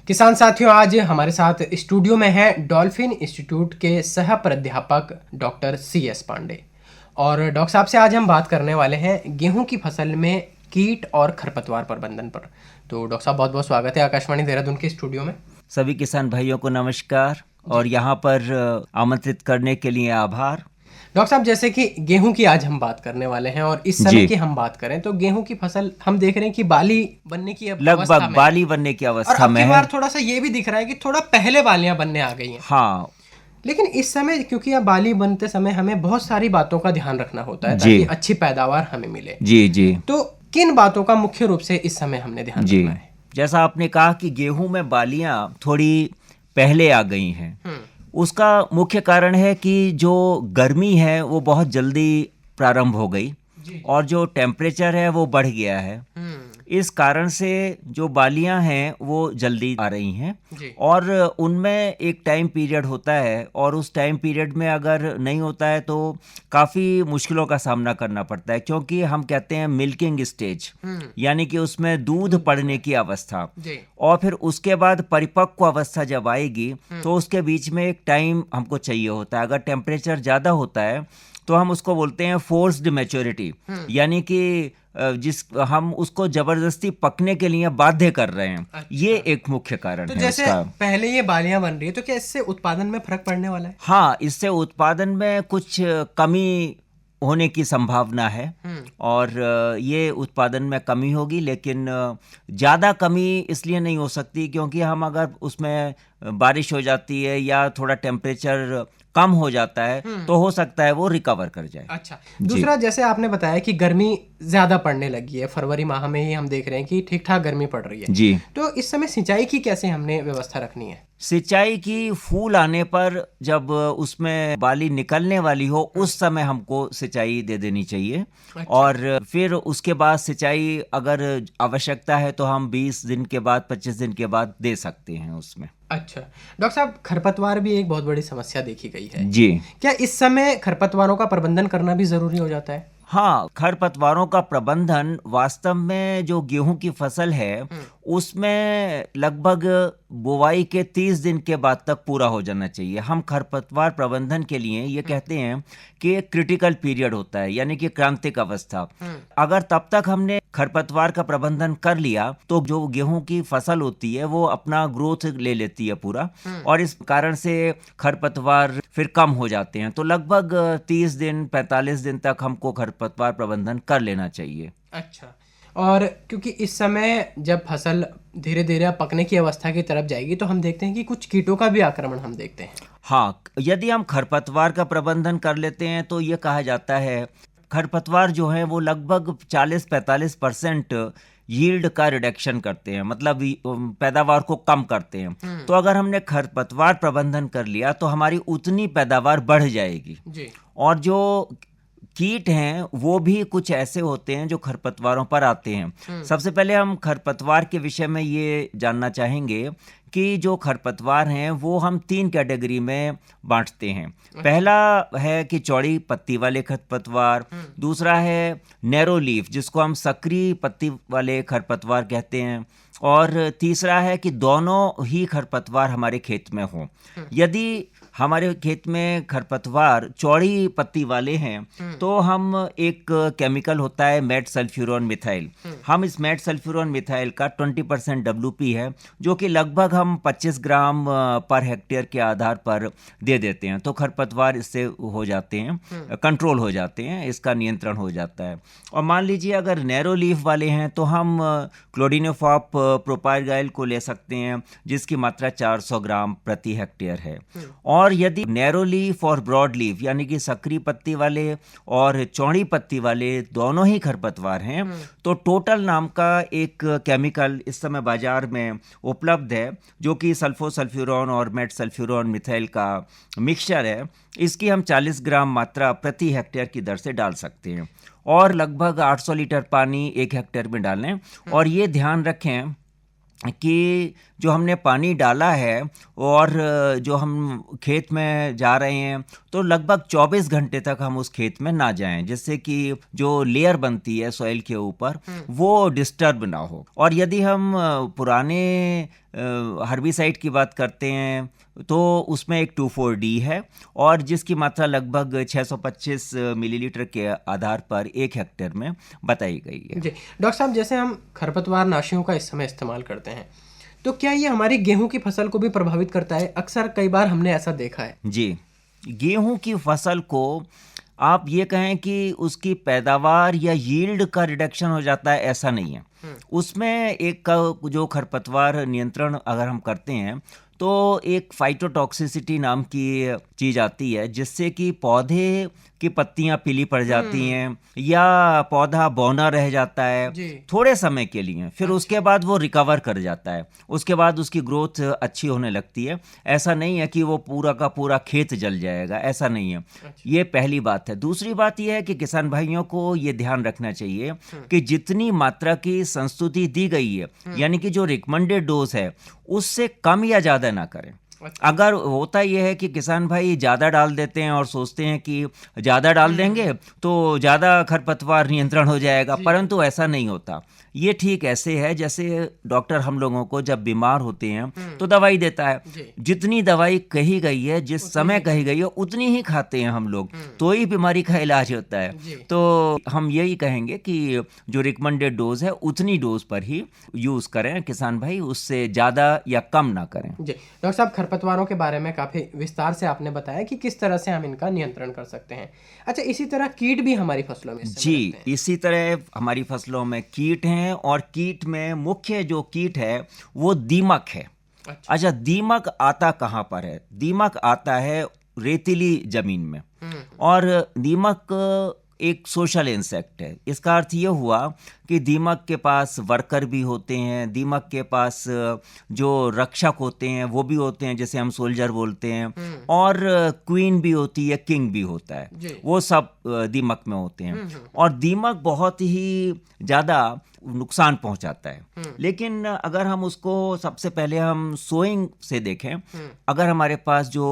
किसान साथियों, आज हमारे साथ स्टूडियो में है डॉल्फिन इंस्टीट्यूट के सह प्राध्यापक डॉक्टर CS पांडे। और डॉक्टर साहब से आज हम बात करने वाले हैं गेहूं की फसल में कीट और खरपतवार प्रबंधन पर। तो डॉक्टर साहब, बहुत बहुत स्वागत है आकाशवाणी देहरादून के स्टूडियो में। सभी किसान भाइयों को नमस्कार और यहाँ पर आमंत्रित करने के लिए आभार। डॉक्टर साहब, जैसे कि गेहूं की आज हम बात करने वाले हैं और इस समय की हम बात करें तो गेहूं की फसल हम देख रहे हैं कि बाली बनने की अवस्था लगभग में बाली बनने की और अवस्था अब में की है। बार थोड़ा सा ये भी दिख रहा है कि थोड़ा पहले बालियां बनने आ गई हैं। हाँ, लेकिन इस समय क्योंकि अब बाली बनते समय हमें बहुत सारी बातों का ध्यान रखना होता है जी ताकि अच्छी पैदावार हमें मिले। जी जी तो किन बातों का मुख्य रूप से इस समय हमने ध्यान जी रखना है? जैसा आपने कहा कि गेहूं में बालियां थोड़ी पहले आ गई हैं, उसका मुख्य कारण है कि जो गर्मी है वो बहुत जल्दी प्रारंभ हो गई और जो टेम्परेचर है वो बढ़ गया है। इस कारण से जो बालियां हैं वो जल्दी आ रही हैं जी। और उनमें एक टाइम पीरियड होता है और उस टाइम पीरियड में अगर नहीं होता है तो काफ़ी मुश्किलों का सामना करना पड़ता है, क्योंकि हम कहते हैं मिल्किंग स्टेज, यानी कि उसमें दूध पड़ने की अवस्था, जी। और फिर उसके बाद परिपक्व अवस्था जब आएगी तो उसके बीच में एक टाइम हमको चाहिए होता है। अगर टेम्परेचर ज़्यादा होता है तो हम उसको बोलते हैं फोर्स्ड मैच्योरिटी, यानी कि जिस हम उसको जबरदस्ती पकने के लिए बाध्य कर रहे हैं। अच्छा। ये एक मुख्य कारण तो है जैसे उसका। पहले ये बालियां बन रही है तो क्या इससे उत्पादन में फर्क पड़ने वाला है? हाँ, इससे उत्पादन में कुछ कमी होने की संभावना है और ये उत्पादन में कमी होगी, लेकिन ज़्यादा कमी इसलिए नहीं हो सकती क्योंकि हम अगर उसमें बारिश हो जाती है या थोड़ा टेम्परेचर कम हो जाता है तो हो सकता है वो रिकवर कर जाए। अच्छा, दूसरा जैसे आपने बताया कि गर्मी ज्यादा पड़ने लगी है, फरवरी माह में ही हम देख रहे हैं कि ठीक ठाक गर्मी पड़ रही है। जी, तो इस समय सिंचाई की कैसे हमने व्यवस्था रखनी है? सिंचाई की फूल आने पर जब उसमें बाली निकलने वाली हो उस समय हमको सिंचाई दे देनी चाहिए। अच्छा। और फिर उसके बाद सिंचाई अगर आवश्यकता है तो हम 20 दिन के बाद 25 दिन के बाद दे सकते हैं उसमें। अच्छा डॉक्टर साहब, खरपतवार भी एक बहुत बड़ी समस्या देखी गई है। जी क्या इस समय खरपतवारों का प्रबंधन करना भी जरूरी हो जाता है? हाँ, खरपतवारों का प्रबंधन वास्तव में जो गेहूं की फसल है उसमें लगभग बुवाई के 30 दिन के बाद तक पूरा हो जाना चाहिए। हम खरपतवार प्रबंधन के लिए ये कहते हैं कि एक क्रिटिकल पीरियड होता है, यानी कि क्रांतिक अवस्था। अगर तब तक हमने खरपतवार का प्रबंधन कर लिया तो जो गेहूं की फसल होती है वो अपना ग्रोथ ले लेती है पूरा, और इस कारण से खरपतवार फिर कम हो जाते हैं। तो लगभग 30 दिन 45 दिन तक हमको खरपतवार प्रबंधन कर लेना चाहिए। अच्छा, और क्योंकि इस समय जब फसल धीरे धीरे पकने की अवस्था की तरफ जाएगी तो हम देखते हैं कि कुछ कीटों का भी आक्रमण हम देखते हैं। हाँ, यदि हम खरपतवार का प्रबंधन कर लेते हैं तो ये कहा जाता है खरपतवार जो है वो लगभग 40-45% यील्ड का रिडक्शन करते हैं, मतलब पैदावार को कम करते हैं। तो अगर हमने खरपतवार प्रबंधन कर लिया तो हमारी उतनी पैदावार बढ़ जाएगी। जी। और जो कीट हैं वो भी कुछ ऐसे होते हैं जो खरपतवारों पर आते हैं। सबसे पहले हम खरपतवार के विषय में ये जानना चाहेंगे कि जो खरपतवार हैं वो हम 3 कैटेगरी में बांटते हैं। पहला है कि चौड़ी पत्ती वाले खरपतवार, दूसरा है नैरो लीफ जिसको हम सक्रिय पत्ती वाले खरपतवार कहते हैं, और तीसरा है कि दोनों ही खरपतवार हमारे खेत में हों। यदि हमारे खेत में खरपतवार चौड़ी पत्ती वाले हैं तो हम एक केमिकल होता है मेट सल्फ्यूरॉन मिथाइल, हम इस मेट सल्फ्यूरॉन मिथाइल का 20% WP है जो कि लगभग हम 25 ग्राम पर हेक्टेयर के आधार पर दे देते हैं। तो खरपतवार इससे हो जाते हैं, कंट्रोल हो जाते हैं, इसका नियंत्रण हो जाता है। और मान लीजिए अगर नैरो लीफ वाले हैं तो हम क्लोडिनोफॉप प्रोपाइगाइल को ले सकते हैं जिसकी मात्रा 400 ग्राम प्रति हेक्टेयर है। और यदि नैरो लीफ और ब्रॉड लीफ यानी कि सक्रिय पत्ती वाले और चौड़ी पत्ती वाले दोनों ही खरपतवार हैं तो टोटल नाम का एक केमिकल इस समय बाजार में उपलब्ध है जो कि सल्फोसल्फ्यूरॉन और मेट सल्फ्यूरॉन मिथाइल का मिक्सचर है। इसकी हम 40 ग्राम मात्रा प्रति हेक्टेयर की दर से डाल सकते हैं और लगभग 800 लीटर पानी 1 हेक्टेयर में डालें। और ये ध्यान रखें कि जो हमने पानी डाला है और जो हम खेत में जा रहे हैं तो लगभग 24 घंटे तक हम उस खेत में ना जाएं, जिससे कि जो लेयर बनती है सॉइल के ऊपर वो डिस्टर्ब ना हो। और यदि हम पुराने हर्बिसाइड की बात करते हैं तो उसमें एक 2,4-D है और जिसकी मात्रा लगभग 625 मिलीलीटर के आधार पर 1 हेक्टेयर में बताई गई है। जी डॉक्टर साहब, जैसे हम खरपतवार नाशियों का इस समय इस्तेमाल करते हैं तो क्या ये हमारी गेहूं की फसल को भी प्रभावित करता है? अक्सर कई बार हमने ऐसा देखा है। जी, गेहूं की फसल को आप ये कहें कि उसकी पैदावार या यील्ड का रिडक्शन हो जाता है, ऐसा नहीं है। उसमें एक जो खरपतवार नियंत्रण अगर हम करते हैं तो एक फाइटोटॉक्सिसिटी नाम की चीज आती है, जिससे कि पौधे की पत्तियां पीली पड़ जाती हैं या पौधा बौना रह जाता है जी। थोड़े समय के लिए, फिर उसके बाद वो रिकवर कर जाता है, उसके बाद उसकी ग्रोथ अच्छी होने लगती है। ऐसा नहीं है कि वो पूरा का पूरा खेत जल जाएगा, ऐसा नहीं है। ये पहली बात है। दूसरी बात यह है कि किसान भाइयों को ये ध्यान रखना चाहिए कि जितनी मात्रा की संस्तुति दी गई है, यानी कि जो रिकमेंडेड डोज है, उससे कम या ज्यादा ना करें। अगर होता यह है कि किसान भाई ज़्यादा डाल देते हैं और सोचते हैं कि ज़्यादा डाल देंगे तो ज़्यादा खरपतवार नियंत्रण हो जाएगा, परंतु ऐसा नहीं होता। ये ठीक ऐसे है जैसे डॉक्टर हम लोगों को जब बीमार होते हैं तो दवाई देता है। जितनी दवाई कही गई है, जिस समय कही गई है, उतनी ही खाते हैं हम लोग, तो ही बीमारी का इलाज होता है। तो हम यही कहेंगे कि जो रिकमेंडेड डोज है उतनी डोज पर ही यूज करें किसान भाई, उससे ज़्यादा या कम ना करें। जी डॉक्टर साहब, खरपतवारों के बारे में काफ़ी विस्तार से आपने बताया कि किस तरह से हम इनका नियंत्रण कर सकते हैं। अच्छा, इसी तरह कीट भी हमारी फसलों में जी, इसी तरह हमारी फसलों में कीट हैं और कीट में मुख्य जो कीट है वो दीमक है। अच्छा, दीमक आता कहाँ पर है? दीमक आता है रेतीली जमीन में। और दीमक एक सोशल इंसेक्ट है। इसका अर्थ ये हुआ कि दीमक के पास वर्कर भी होते हैं, दीमक के पास जो रक्षक होते हैं वो भी होते हैं, जैसे हम सोल्जर बोलते हैं, और क्वीन भी होती है, किंग भी होता है, वो सब दीमक में होते हैं। और दीमक बहुत ही ज़्यादा नुकसान पहुंचाता है। लेकिन अगर हम उसको सबसे पहले हम सोइंग से देखें, अगर हमारे पास जो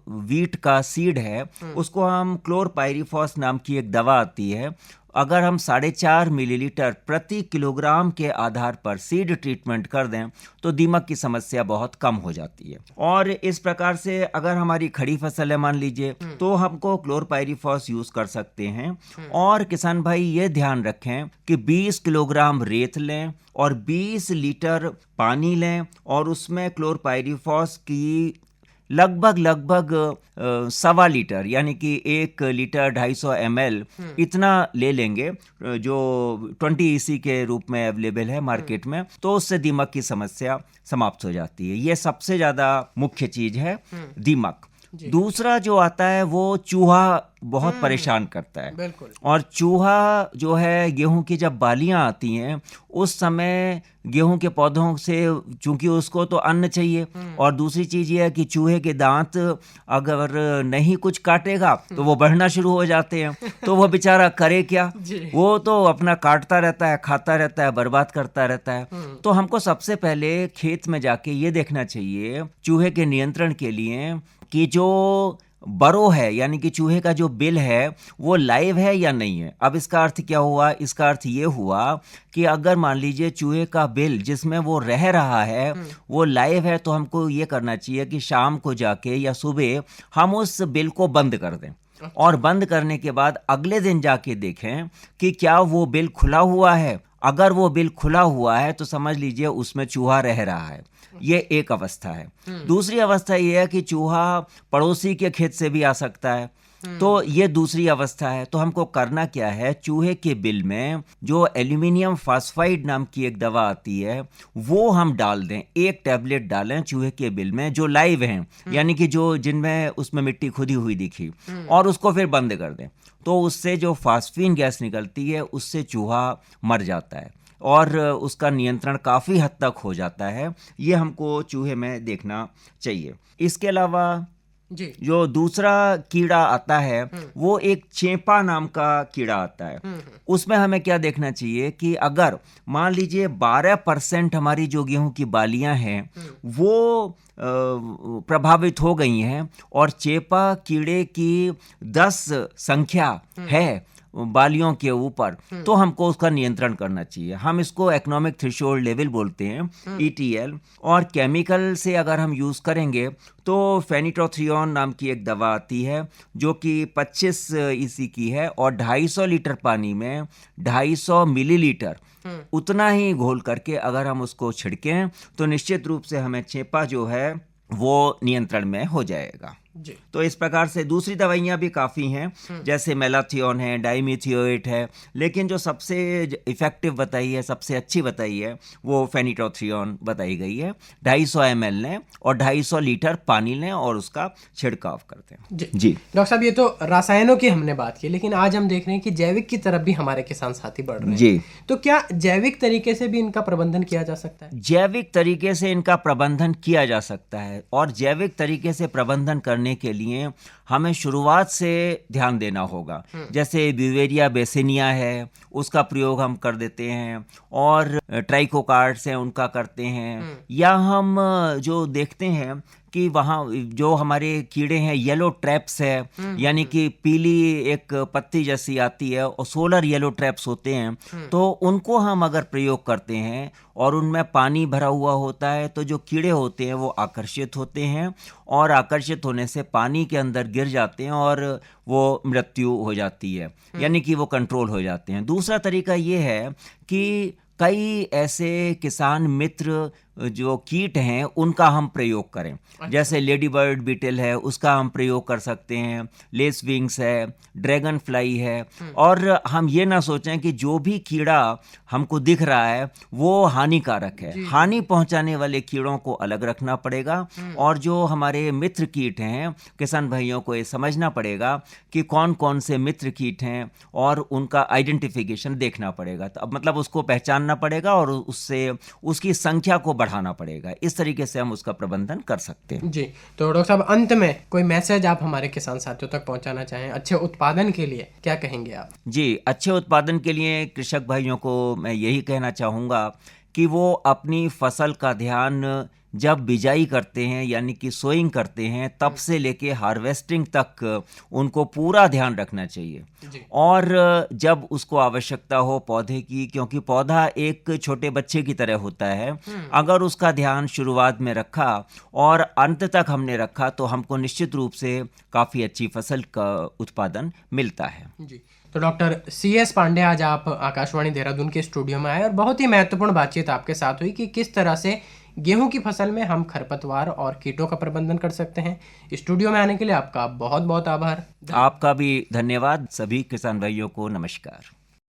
वीट का सीड है उसको हम क्लोरपाइरीफॉस नाम की एक दवा आती है, अगर हम 4.5 मिलीलीटर प्रति किलोग्राम के आधार पर सीड ट्रीटमेंट कर दें तो दीमक की समस्या बहुत कम हो जाती है। और इस प्रकार से अगर हमारी खड़ी फसल है मान लीजिए तो हमको क्लोरपाइरीफॉस यूज कर सकते हैं। और किसान भाई ये ध्यान रखें कि 20 किलोग्राम रेत लें और 20 लीटर पानी लें और उसमें क्लोरपाइरीफॉस की लगभग 1.25 लीटर, यानी कि 1 लीटर 250 ml इतना ले लेंगे, जो 20 EC के रूप में अवेलेबल है मार्केट में, तो उससे दीमक की समस्या समाप्त हो जाती है। ये सबसे ज्यादा मुख्य चीज है दीमक। दूसरा जो आता है वो चूहा बहुत परेशान करता है। बिल्कुल। और चूहा जो है, गेहूं की जब बालियां आती हैं उस समय गेहूं के पौधों से, चूंकि उसको तो अन्न चाहिए, और दूसरी चीज ये है कि चूहे के दांत अगर नहीं कुछ काटेगा तो वो बढ़ना शुरू हो जाते हैं। तो वो बेचारा करे क्या, वो तो अपना काटता रहता है, खाता रहता है, बर्बाद करता रहता है। तो हमको सबसे पहले खेत में जाके ये देखना चाहिए चूहे के नियंत्रण के लिए कि जो बरो है, यानी कि चूहे का जो बिल है वो लाइव है या नहीं है। अब इसका अर्थ क्या हुआ? इसका अर्थ ये हुआ कि अगर मान लीजिए चूहे का बिल जिसमें वो रह रहा है वो लाइव है, तो हमको ये करना चाहिए कि शाम को जाके या सुबह हम उस बिल को बंद कर दें। और बंद करने के बाद अगले दिन जाके देखें कि क्या वो बिल खुला हुआ है। अगर वो बिल खुला हुआ है तो समझ लीजिए उसमें चूहा रह रहा है। ये एक अवस्था है। दूसरी अवस्था ये है कि चूहा पड़ोसी के खेत से भी आ सकता है, तो ये दूसरी अवस्था है। तो हमको करना क्या है, चूहे के बिल में जो एल्यूमिनियम फास्फाइड नाम की एक दवा आती है वो हम डाल दें, 1 टैबलेट डालें चूहे के बिल में जो लाइव हैं, यानी कि जो जिनमें उसमें मिट्टी खुदी हुई दिखी, और उसको फिर बंद कर दें। तो उससे जो फास्फीन गैस निकलती है उससे चूहा मर जाता है और उसका नियंत्रण काफ़ी हद तक हो जाता है। ये हमको चूहे में देखना चाहिए। इसके अलावा जी। जो दूसरा कीड़ा आता है वो एक चेपा नाम का कीड़ा आता है। उसमें हमें क्या देखना चाहिए कि अगर मान लीजिए 12% हमारी जो गेहूं की बालियां हैं वो प्रभावित हो गई हैं और चेपा कीड़े की 10 संख्या है बालियों के ऊपर, तो हमको उसका नियंत्रण करना चाहिए। हम इसको इकोनॉमिक थ्रेशोल्ड लेवल बोलते हैं, ETL। और केमिकल से अगर हम यूज़ करेंगे तो फेनिट्रोथ्रियोन नाम की एक दवा आती है जो कि 25 EC की है और 250 लीटर पानी में 250 मिलीलीटर उतना ही घोल करके अगर हम उसको छिड़कें तो निश्चित रूप से हमें चेपा जो है वो नियंत्रण में हो जाएगा। जी। तो इस प्रकार से दूसरी दवाइयाँ भी काफ़ी हैं, जैसे मेलाथियोन है, डाइमिथियोएट है, लेकिन जो सबसे इफेक्टिव बताई है, सबसे अच्छी बताई है, वो फेनिट्रोथ्रियोन बताई गई है। 250 ml लें और 250 लीटर पानी लें और उसका छिड़काव करते हैं। जी। डॉक्टर साहब, ये तो रसायनों की हमने बात की, लेकिन आज हम देख रहे हैं कि जैविक की तरफ भी हमारे किसान साथी बढ़ रहे हैं। जी। तो क्या जैविक तरीके से भी इनका प्रबंधन किया जा सकता है? जैविक तरीके से इनका प्रबंधन किया जा सकता है और जैविक तरीके से प्रबंधन करने के लिए हमें शुरुआत से ध्यान देना होगा। जैसे ब्यूवेरिया बेसिनिया है, उसका प्रयोग हम कर देते हैं, और ट्राइकोकार्ड्स हैं उनका करते हैं, या हम जो देखते हैं कि वहाँ जो हमारे कीड़े हैं येलो ट्रैप्स है, यानी कि पीली एक पत्ती जैसी आती है और सोलर येलो ट्रैप्स होते हैं, तो उनको हम अगर प्रयोग करते हैं और उनमें पानी भरा हुआ होता है तो जो कीड़े होते हैं वो आकर्षित होते हैं और आकर्षित होने से पानी के अंदर गिर जाते हैं और वो मृत्यु हो जाती है, यानी कि वो कंट्रोल हो जाते हैं। दूसरा तरीका ये है कि कई ऐसे किसान मित्र जो कीट हैं उनका हम प्रयोग करें। जैसे लेडी बर्ड बीटल है, उसका हम प्रयोग कर सकते हैं, लेस विंग्स है, ड्रैगन फ्लाई है। और हम ये ना सोचें कि जो भी कीड़ा हमको दिख रहा है वो हानिकारक है। हानि पहुंचाने वाले कीड़ों को अलग रखना पड़ेगा और जो हमारे मित्र कीट हैं, किसान भाइयों को ये समझना पड़ेगा कि कौन कौन से मित्र कीट हैं और उनका आइडेंटिफिकेशन देखना पड़ेगा। तो अब मतलब उसको पहचानना पड़ेगा और उससे उसकी संख्या को बढ़ाना पड़ेगा। इस तरीके से हम उसका प्रबंधन कर सकते हैं। जी। तो डॉक्टर साहब, अंत में कोई मैसेज आप हमारे किसान साथियों तक पहुंचाना चाहें अच्छे उत्पादन के लिए, क्या कहेंगे आप? जी, अच्छे उत्पादन के लिए कृषक भाइयों को मैं यही कहना चाहूँगा कि वो अपनी फसल का ध्यान जब बिजाई करते हैं यानी कि सोइंग करते हैं तब से लेके हार्वेस्टिंग तक उनको पूरा ध्यान रखना चाहिए। और जब उसको आवश्यकता हो पौधे की, क्योंकि पौधा एक छोटे बच्चे की तरह होता है, अगर उसका ध्यान शुरुआत में रखा और अंत तक हमने रखा तो हमको निश्चित रूप से काफ़ी अच्छी फसल का उत्पादन मिलता है। जी। तो डॉक्टर CS पांडे, आज आप आकाशवाणी देहरादून के स्टूडियो में आए और बहुत ही महत्वपूर्ण बातचीत आपके साथ हुई कि किस तरह से गेहूं की फसल में हम खरपतवार और कीटों का प्रबंधन कर सकते हैं। स्टूडियो में आने के लिए आपका बहुत बहुत आभार। आपका भी धन्यवाद। सभी किसान भाइयों को नमस्कार।